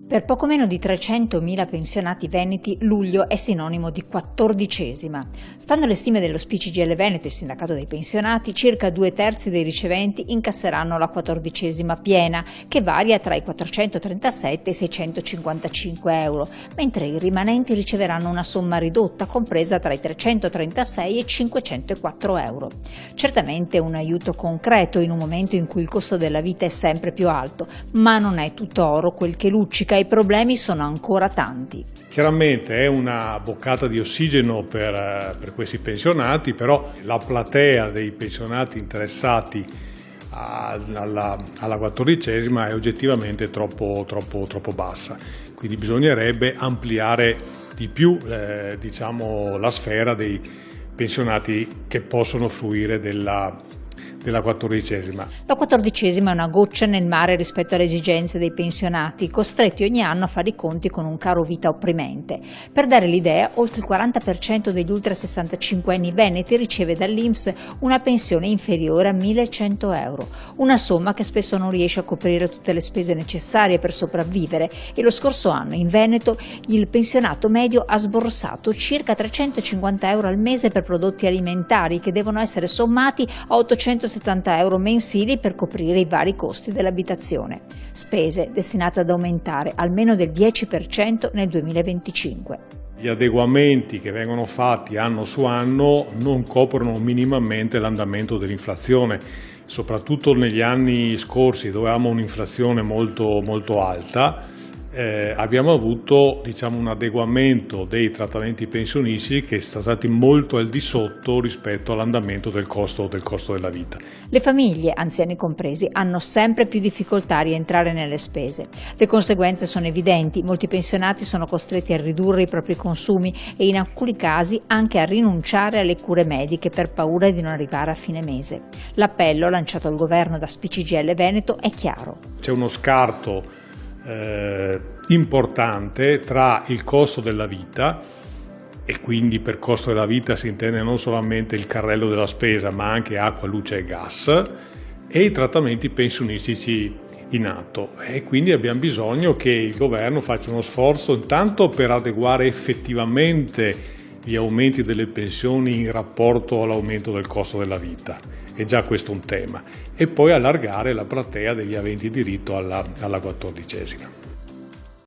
Per poco meno di 300.000 pensionati veneti, luglio è sinonimo di 14ª. Stando alle stime dello CGIL Veneto, il sindacato dei pensionati, circa 2/3 dei riceventi incasseranno la 14ª piena, che varia tra i 437 e i 655 euro, mentre i rimanenti riceveranno una somma ridotta, compresa tra i 336 e i 504 euro. Certamente un aiuto concreto in un momento in cui il costo della vita è sempre più alto, ma non è tutto oro quel che luccica. I problemi sono ancora tanti. Chiaramente è una boccata di ossigeno per questi pensionati, però la platea dei pensionati interessati alla 14ª è oggettivamente troppo bassa, quindi bisognerebbe ampliare di più la sfera dei pensionati che possono fruire della 14ª. La 14ª è una goccia nel mare rispetto alle esigenze dei pensionati, costretti ogni anno a fare i conti con un caro vita opprimente. Per dare l'idea, oltre il 40% degli ultra 65 anni veneti riceve dall'INPS una pensione inferiore a 1.100 euro, una somma che spesso non riesce a coprire tutte le spese necessarie per sopravvivere, e lo scorso anno in Veneto il pensionato medio ha sborsato circa 350 euro al mese per prodotti alimentari che devono essere sommati a 870 euro mensili per coprire i vari costi dell'abitazione, spese destinate ad aumentare almeno del 10% nel 2025. Gli adeguamenti che vengono fatti anno su anno non coprono minimamente l'andamento dell'inflazione, soprattutto negli anni scorsi dove avevamo un'inflazione molto alta. Abbiamo avuto un adeguamento dei trattamenti pensionistici che sono stati molto al di sotto rispetto all'andamento del costo della vita. Le famiglie, anziani compresi, hanno sempre più difficoltà a rientrare nelle spese. Le conseguenze sono evidenti: molti pensionati sono costretti a ridurre i propri consumi e in alcuni casi anche a rinunciare alle cure mediche per paura di non arrivare a fine mese. L'appello lanciato al governo da CGIL Veneto è chiaro. C'è uno scarto importante tra il costo della vita, e quindi per costo della vita si intende non solamente il carrello della spesa ma anche acqua, luce e gas, e i trattamenti pensionistici in atto, e quindi abbiamo bisogno che il governo faccia uno sforzo intanto per adeguare effettivamente gli aumenti delle pensioni in rapporto all'aumento del costo della vita, è già questo un tema, e poi allargare la platea degli aventi diritto alla 14ª.